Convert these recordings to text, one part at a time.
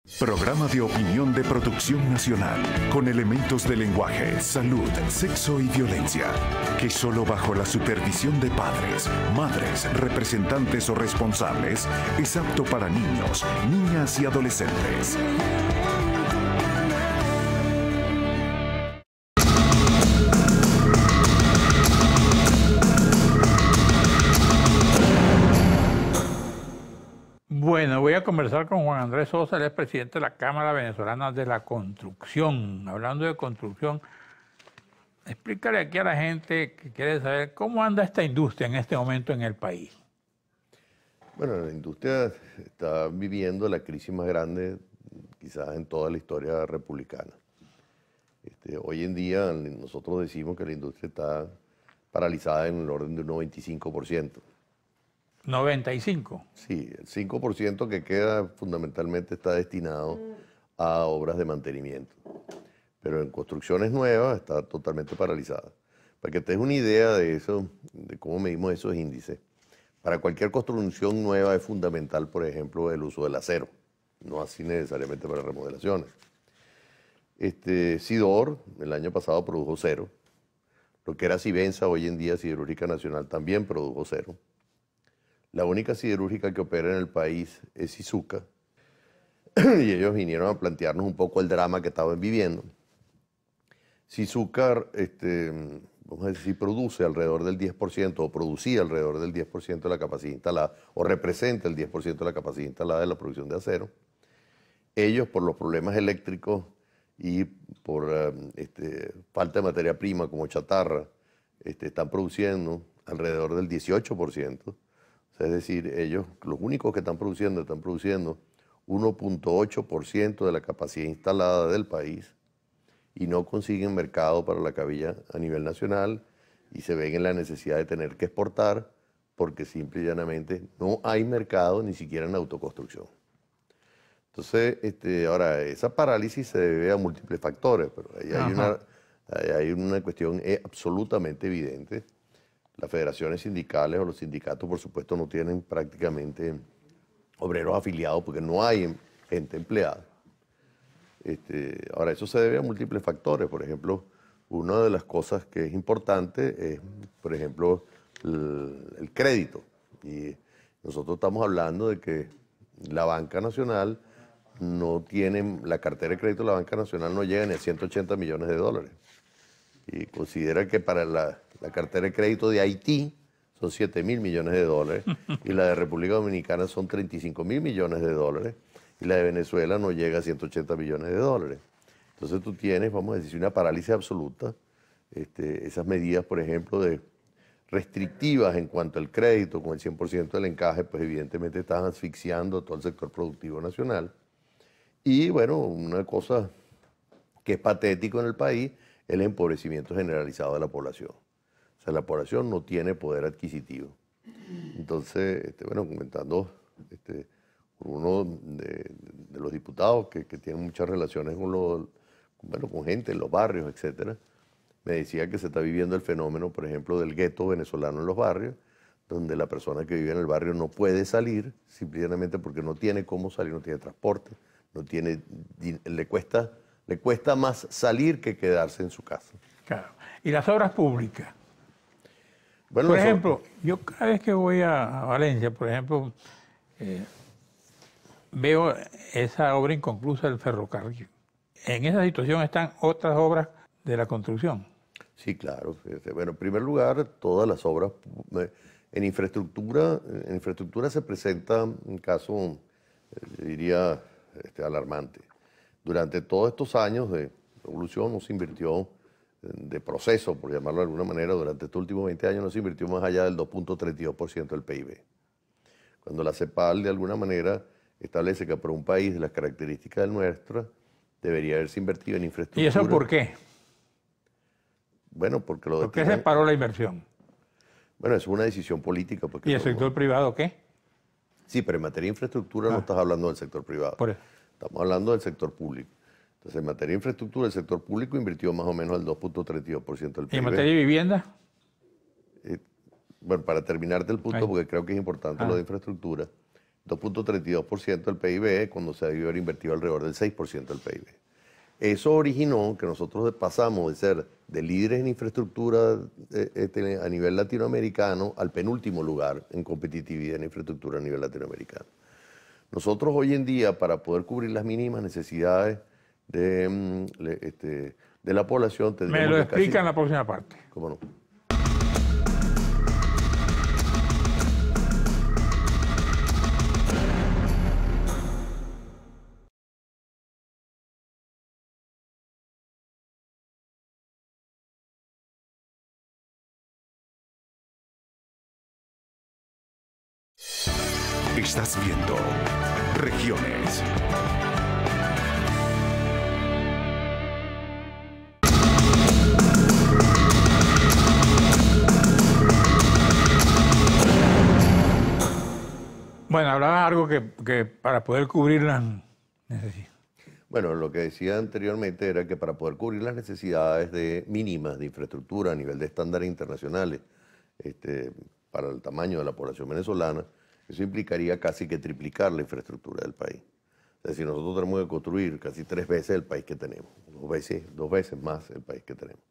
Programa de opinión de producción nacional, con elementos de lenguaje, salud, sexo y violencia, que solo bajo la supervisión de padres, madres, representantes o responsables es apto para niños, niñas y adolescentes. Bueno, voy a conversar con Juan Andrés Sosa, él es presidente de la Cámara Venezolana de la Construcción. Hablando de construcción, explícale aquí a la gente que quiere saber cómo anda esta industria en este momento en el país. Bueno, la industria está viviendo la crisis más grande quizás en toda la historia republicana. Hoy en día nosotros decimos que la industria está paralizada en el orden de un 95%. 95. Sí, el 5% que queda fundamentalmente está destinado a obras de mantenimiento. Pero en construcciones nuevas está totalmente paralizada. Para que te des una idea de eso, de cómo medimos esos índices, para cualquier construcción nueva es fundamental, por ejemplo, el uso del acero, no así necesariamente para remodelaciones. Sidor, el año pasado produjo cero. Lo que era Sivenza, hoy en día Siderúrgica Nacional, también produjo cero. La única siderúrgica que opera en el país es Syzuka, y ellos vinieron a plantearnos un poco el drama que estaban viviendo. Syzuka, vamos a decir, produce alrededor del 10%, o producía alrededor del 10% de la capacidad instalada, o representa el 10% de la capacidad instalada de la producción de acero. Ellos, por los problemas eléctricos y por falta de materia prima como chatarra, están produciendo alrededor del 18%. Es decir, ellos, los únicos que están produciendo 1.8% de la capacidad instalada del país y no consiguen mercado para la cabilla a nivel nacional y se ven en la necesidad de tener que exportar porque simple y llanamente no hay mercado ni siquiera en autoconstrucción. Entonces, ahora, esa parálisis se debe a múltiples factores, pero ahí hay una cuestión absolutamente evidente. Las federaciones sindicales o los sindicatos, por supuesto, no tienen prácticamente obreros afiliados porque no hay gente empleada. Ahora, eso se debe a múltiples factores. Por ejemplo, una de las cosas que es importante es, por ejemplo, el crédito. Y nosotros estamos hablando de que la banca nacional no tiene, la cartera de crédito de la banca nacional no llega ni a 180 millones de dólares. Y considera que para la cartera de crédito de Haití son 7.000 millones de dólares y la de República Dominicana son 35.000 millones de dólares y la de Venezuela no llega a 180 millones de dólares. Entonces tú tienes, vamos a decir, una parálisis absoluta. Esas medidas, por ejemplo, de restrictivas en cuanto al crédito, con el 100% del encaje, pues evidentemente están asfixiando todo el sector productivo nacional. Y bueno, una cosa que es patético en el país es el empobrecimiento generalizado de la población. O sea, la población no tiene poder adquisitivo. Entonces, bueno, comentando con uno de los diputados que tiene muchas relaciones con gente en los barrios, etcétera, me decía que se está viviendo el fenómeno, por ejemplo, del gueto venezolano en los barrios, donde la persona que vive en el barrio no puede salir, simplemente porque no tiene cómo salir, no tiene transporte, le cuesta más salir que quedarse en su casa. Claro. ¿Y las obras públicas? Bueno, por ejemplo, yo cada vez que voy a Valencia, por ejemplo, veo esa obra inconclusa del ferrocarril. En esa situación están otras obras de la construcción. Sí, claro. Bueno, en primer lugar, todas las obras en infraestructura se presenta un caso, diría, alarmante. Durante todos estos años de revolución no se invirtió, de proceso, por llamarlo de alguna manera, durante estos últimos 20 años no se invirtió más allá del 2.32% del PIB. Cuando la CEPAL de alguna manera establece que para un país de las características del nuestro debería haberse invertido en infraestructura. ¿Y eso por qué? Bueno, porque ¿Por qué se paró la inversión? Bueno, eso es una decisión política. ¿Y el sector privado qué? Sí, pero en materia de infraestructura no estás hablando del sector privado. Por eso. Estamos hablando del sector público. Entonces, en materia de infraestructura, el sector público invirtió más o menos el 2.32% del PIB. ¿Y en materia de vivienda? Bueno, para terminarte el punto, porque creo que es importante lo de infraestructura, 2.32% del PIB, cuando se debió haber invertido alrededor del 6% del PIB. Eso originó que nosotros pasamos de ser de líderes en infraestructura a nivel latinoamericano al penúltimo lugar en competitividad en infraestructura a nivel latinoamericano. Nosotros hoy en día, para poder cubrir las mínimas necesidades de la población... Me lo explica en la próxima parte. ¿Cómo no? Estás viendo Regiones. Bueno, hablaba algo que para poder cubrir las necesidades. Bueno, lo que decía anteriormente era que para poder cubrir las necesidades mínimas de infraestructura a nivel de estándares internacionales para el tamaño de la población venezolana, eso implicaría casi que triplicar la infraestructura del país. Es decir, nosotros tenemos que construir casi 3 veces el país que tenemos, dos veces más el país que tenemos.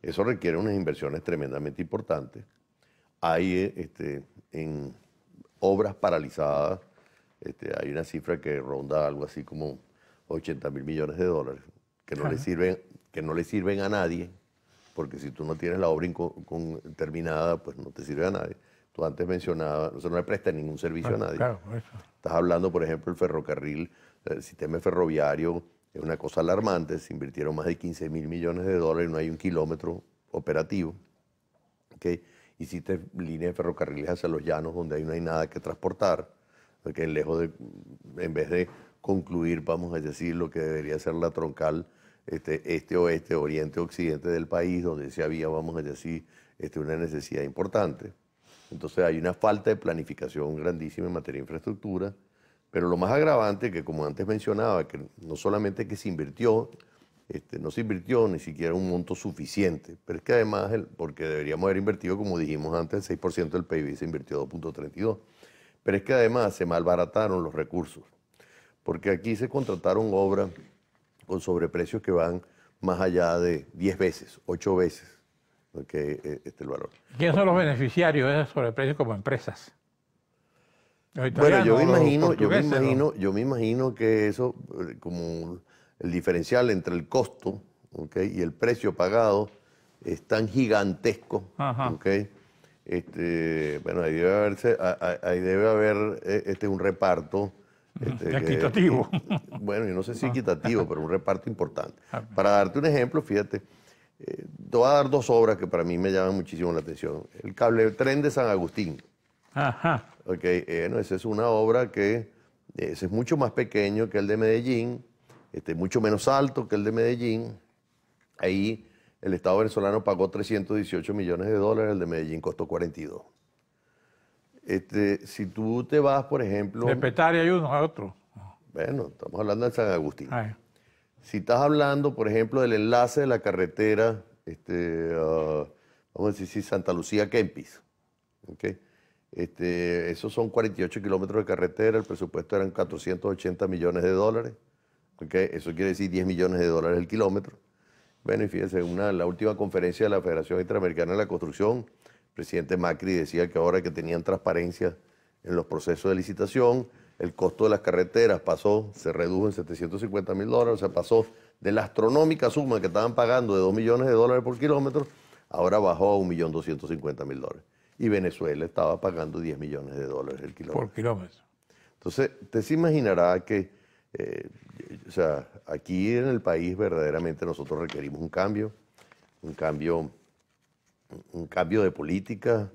Eso requiere unas inversiones tremendamente importantes. Hay en obras paralizadas, hay una cifra que ronda algo así como 80.000 millones de dólares, que no le sirven a nadie, porque si tú no tienes la obra terminada, pues no te sirve a nadie. Tú antes mencionabas, no le presta ningún servicio a nadie. Claro, por eso. Estás hablando, por ejemplo, el ferrocarril, el sistema ferroviario, es una cosa alarmante, se invirtieron más de 15.000 millones de dólares y no hay un kilómetro operativo. ¿Okay? Hiciste líneas de ferrocarriles hacia los llanos donde ahí no hay nada que transportar, porque en vez de concluir, vamos a decir, lo que debería ser la troncal este-oeste, oriente-occidente del país, donde sí había, vamos a decir, una necesidad importante. Entonces hay una falta de planificación grandísima en materia de infraestructura, pero lo más agravante, que como antes mencionaba, que no solamente que se invirtió, no se invirtió ni siquiera un monto suficiente, pero es que además, porque deberíamos haber invertido, como dijimos antes, el 6% del PIB, se invirtió 2.32, pero es que además se malbarataron los recursos, porque aquí se contrataron obras con sobreprecios que van más allá de 10 veces, 8 veces. El valor. ¿Quiénes son los beneficiarios de esos sobreprecios como empresas? Bueno, yo me imagino que eso, como el diferencial entre el costo y el precio pagado es tan gigantesco. Bueno, ahí debe haber un reparto. Equitativo. Bueno, yo no sé si equitativo, pero un reparto importante. Para darte un ejemplo, fíjate, te voy a dar 2 obras que para mí me llaman muchísimo la atención. El cable tren de San Agustín. Ajá. Esa es una obra que ese es mucho más pequeño que el de Medellín, mucho menos alto que el de Medellín. Ahí el Estado venezolano pagó 318 millones de dólares, el de Medellín costó 42. Si tú te vas, por ejemplo... De Petare hay uno, a otro. Bueno, estamos hablando de San Agustín. Ay. Si estás hablando, por ejemplo, del enlace de la carretera, vamos a decir, Santa Lucía-Kempis, esos son 48 kilómetros de carretera, el presupuesto eran 480 millones de dólares, eso quiere decir 10 millones de dólares el kilómetro. Bueno, y fíjense, la última conferencia de la Federación Interamericana de la Construcción, el presidente Macri decía que ahora que tenían transparencia en los procesos de licitación, el costo de las carreteras se redujo en 750.000 dólares, o sea, pasó de la astronómica suma que estaban pagando de 2 millones de dólares por kilómetro, ahora bajó a 1.250.000 dólares. Y Venezuela estaba pagando 10 millones de dólares el kilómetro. Por kilómetro. Entonces, usted se imaginará que, aquí en el país verdaderamente nosotros requerimos un cambio de política.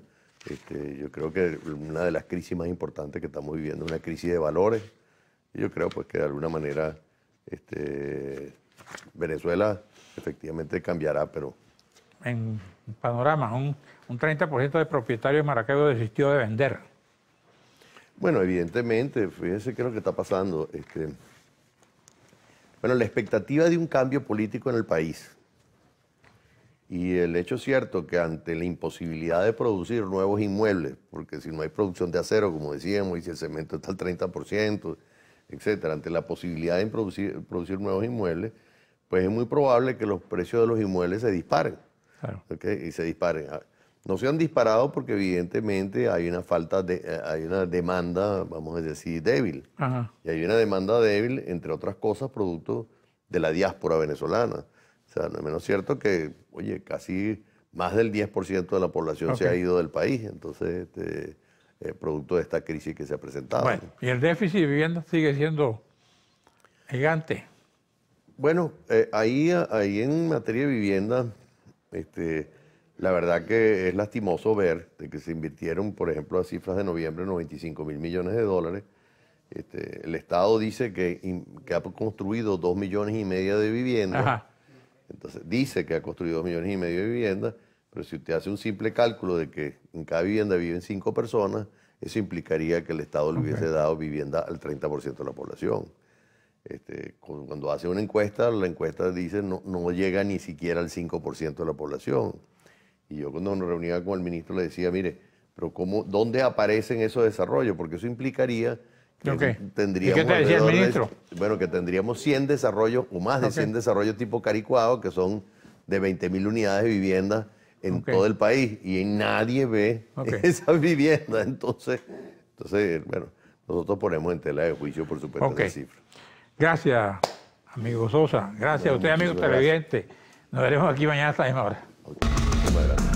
Yo creo que una de las crisis más importantes que estamos viviendo es una crisis de valores. Y yo creo pues que de alguna manera Venezuela efectivamente cambiará, pero... En panorama, un 30% de propietarios de Maracaibo desistió de vender. Bueno, evidentemente, fíjense qué es lo que está pasando. Bueno, la expectativa de un cambio político en el país Y el hecho cierto que ante la imposibilidad de producir nuevos inmuebles, porque si no hay producción de acero, como decíamos, y si el cemento está al 30%, etcétera, ante la posibilidad de producir nuevos inmuebles, pues es muy probable que los precios de los inmuebles se disparen. Claro. ¿Okay? Y se disparen. No se han disparado porque evidentemente hay una hay una demanda, vamos a decir, débil. Ajá. Y hay una demanda débil, entre otras cosas, producto de la diáspora venezolana. O sea, no es menos cierto que, oye, casi más del 10% de la población se ha ido del país. Entonces, producto de esta crisis que se ha presentado. Bueno, y el déficit de vivienda sigue siendo gigante. Bueno, ahí en materia de vivienda, la verdad que es lastimoso ver de que se invirtieron, por ejemplo, a cifras de noviembre, 95.000 millones de dólares. El Estado dice que ha construido 2,5 millones de viviendas. Ajá. Entonces, dice que ha construido 2,5 millones de viviendas, pero si usted hace un simple cálculo de que en cada vivienda viven 5 personas, eso implicaría que el Estado le hubiese dado vivienda al 30% de la población. Cuando hace una encuesta, la encuesta dice no llega ni siquiera al 5% de la población. Y yo cuando me reunía con el ministro le decía, mire, pero ¿dónde aparecen esos desarrollos? Porque eso implicaría que tendríamos... ¿Y qué te decía el ministro? Bueno, que tendríamos 100 desarrollos o más de 100 desarrollos tipo Caricuado, que son de 20.000 unidades de vivienda en todo el país. Y nadie ve esas viviendas. Entonces, bueno, nosotros ponemos en tela de juicio, por supuesto, esa cifra. Gracias, amigo Sosa. Gracias a usted, amigo televidente. Nos veremos aquí mañana a la misma hora. Muchas gracias.